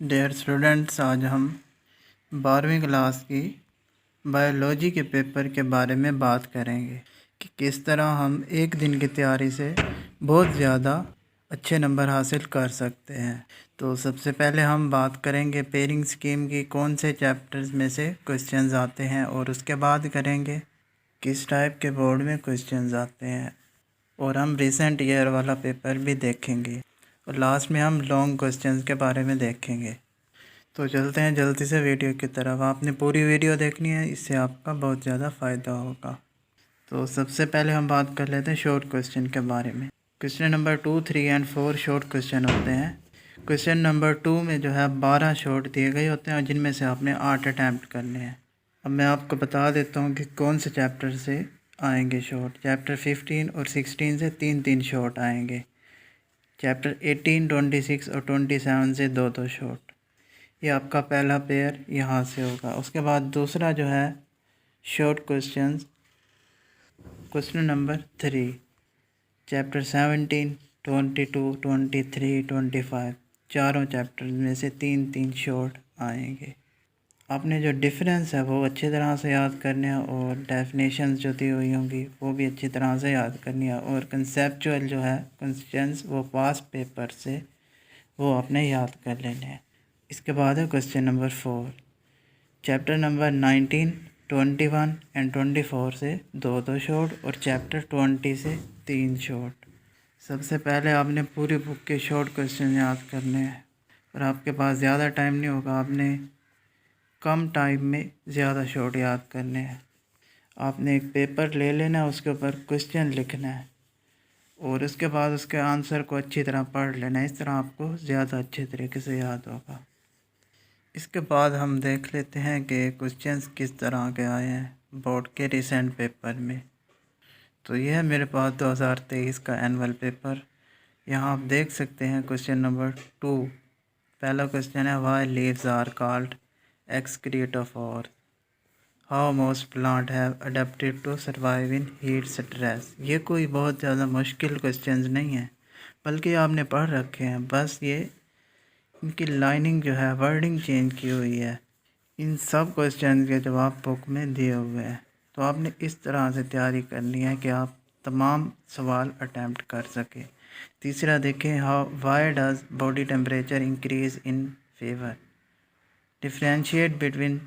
Dear students, आज हम 12वीं क्लास की बायोलॉजी के पेपर के बारे में बात करेंगे कि किस तरह हम एक दिन की तैयारी से बहुत ज़्यादा अच्छे नंबर हासिल कर सकते हैं। तो सबसे पहले हम बात करेंगे पेयरिंग स्कीम की, कौन से चैप्टर्स में से क्वेश्चंस आते हैं, और उसके बाद करेंगे किस टाइप के बोर्ड में क्वेश्चंस आते हैं, और हम रिसेंट ईयर वाला पेपर भी देखेंगे, और लास्ट में हम लॉन्ग क्वेश्चंस के बारे में देखेंगे। तो चलते हैं जल्दी से वीडियो की तरफ। आपने पूरी वीडियो देखनी है, इससे आपका बहुत ज़्यादा फ़ायदा होगा। तो सबसे पहले हम बात कर लेते हैं शॉर्ट क्वेश्चन के बारे में। Question number 2, 3 and 4 short question होते हैं। क्वेश्चन नंबर 2 में जो है 12 शॉर्ट दिए गए होते हैं, और जिनमें से आपने 8 अटैम्प्ट करने हैं। अब मैं आपको बता देता हूँ कि कौन से चैप्टर से आएंगे शॉर्ट। चैप्टर 15 और 16 से 3 शॉर्ट आएंगे। चैप्टर 18, 26 और 27 से 2 शॉर्ट। ये आपका पहला पेयर यहाँ से होगा। उसके बाद दूसरा जो है short questions, question number 3, chapter 17, 22, 23, 25, चारों चैप्टर में से 3 शॉर्ट आएंगे। आपने जो डिफरेंस है वो अच्छी तरह से याद करने हैं, और डेफिनेशंस जो दी हुई होंगी वो भी अच्छी तरह से याद करनी है, और कंसेप्चुअल जो है क्वेश्चंस वो पास पेपर से वो आपने याद कर लेने हैं। इसके बाद है question number 4, chapter number 19, 21 and 24 से 2 शॉर्ट, और चैप्टर 20 से 3 शॉर्ट। सबसे पहले आपने पूरी बुक के शॉर्ट क्वेश्चन याद करने हैं, और आपके पास ज़्यादा टाइम नहीं होगा, आपने कम टाइम में ज़्यादा शॉर्ट याद करने हैं। आपने एक पेपर ले लेना है, उसके ऊपर क्वेश्चन लिखना है, और उसके बाद उसके आंसर को अच्छी तरह पढ़ लेना है। इस तरह आपको ज़्यादा अच्छे तरीके से याद होगा। इसके बाद हम देख लेते हैं कि क्वेश्चंस किस तरह के आए हैं बोर्ड के रिसेंट पेपर में। तो यह है मेरे पास 2023 का एनुअल पेपर। यहाँ आप देख सकते हैं क्वेश्चन नंबर 2। पहला क्वेश्चन है, why leaves are called excrete of earth, how most plant have adapted to survive in heat stress. ये कोई बहुत ज़्यादा मुश्किल क्वेश्चंस नहीं है, बल्कि आपने पढ़ रखे हैं, बस ये इनकी लाइनिंग जो है वर्डिंग चेंज की हुई है। इन सब क्वेश्चन के जवाब बुक में दिए हुए हैं। तो आपने इस तरह से तैयारी करनी है कि आप तमाम सवाल अटैम्प्ट कर सकें। तीसरा देखें, how why does body temperature increase in fever, differentiate between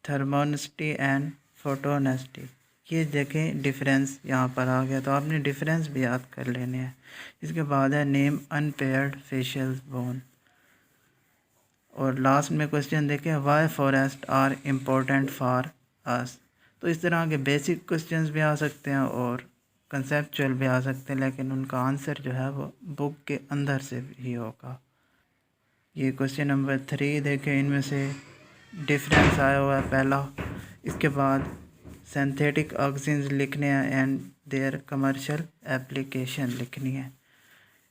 thermonicity and photonicity. ये देखें डिफरेंस यहाँ पर आ गया, तो आपने डिफरेंस भी याद कर लेने हैं। इसके बाद है, नेम अनपेयर्ड फेशियल बोन। और लास्ट में क्वेश्चन देखें, why forest are important for us. तो इस तरह के बेसिक क्वेश्चंस भी आ सकते हैं और कंसेप्चुअल भी आ सकते हैं, लेकिन उनका आंसर जो है वो बुक के अंदर से ही होगा। ये क्वेश्चन नंबर 3 देखें, इनमें से डिफरेंस आया हुआ है पहला। इसके बाद सिंथेटिक ऑक्सीजन लिखने हैं एंड देयर कमर्शियल एप्लीकेशन लिखनी है।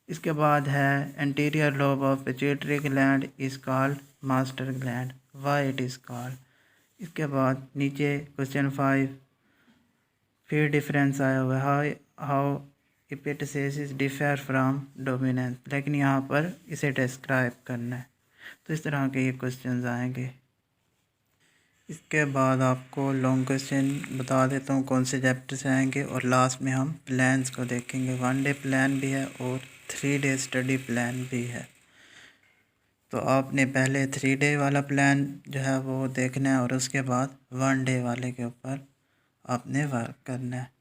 इसके बाद है, anterior lobe of pituitary gland is called master gland, why it is called. इसके बाद नीचे क्वेश्चन 5, फिर डिफरेंस आया हुआ है, हाउ एपिटासिस डिफर फ्रॉम डोमिनेंस, लेकिन यहाँ पर इसे डिस्क्राइब करना है। तो इस तरह के ये क्वेश्चंस आएंगे। इसके बाद आपको लॉन्ग क्वेश्चन बता देता हूँ कौन से चैप्टर से आएंगे, और लास्ट में हम प्लान्स को देखेंगे। 1 डे प्लान भी है और 3 डे स्टडी प्लान भी है। तो आपने पहले 3 डे वाला प्लान जो है वो देखना है, और उसके बाद 1 डे वाले के ऊपर आपने वर्क करना है।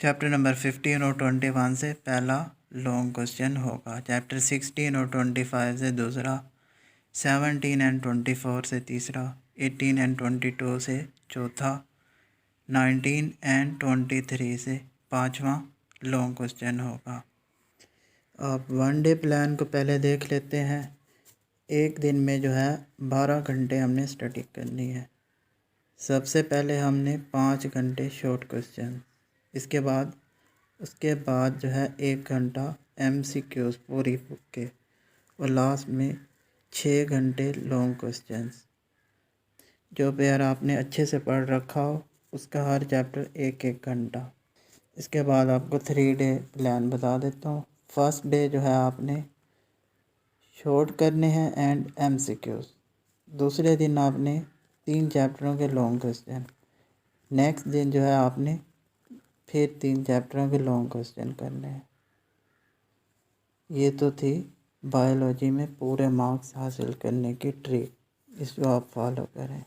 चैप्टर नंबर 15 और 21 से पहला लॉन्ग क्वेश्चन होगा। चैप्टर 16 और 25 से दूसरा, 17 एंड 24 से तीसरा, 18 एंड 22 से चौथा, 19 एंड 23 से पाँचवा लॉन्ग क्वेश्चन होगा। आप 1 डे प्लान को पहले देख लेते हैं। एक दिन में जो है 12 घंटे हमने स्टडी करनी है। सबसे पहले हमने 5 घंटे शॉर्ट क्वेश्चन, उसके बाद जो है 1 घंटा MCQs पूरी बुक के, और लास्ट में 6 घंटे लॉन्ग क्वेश्चंस। जो पेयर आपने अच्छे से पढ़ रखा हो उसका हर चैप्टर 1 घंटा। इसके बाद आपको 3 डे प्लान बता देता हूँ। फर्स्ट डे जो है आपने शॉर्ट करने हैं एंड MCQs। दूसरे दिन आपने 3 चैप्टरों के लॉन्ग क्वेश्चन। नेक्स्ट दिन जो है आपने फिर 3 चैप्टरों के लॉन्ग क्वेश्चन करने हैं। ये तो थी बायोलॉजी में पूरे मार्क्स हासिल करने की ट्रिक। इसको आप फॉलो करें।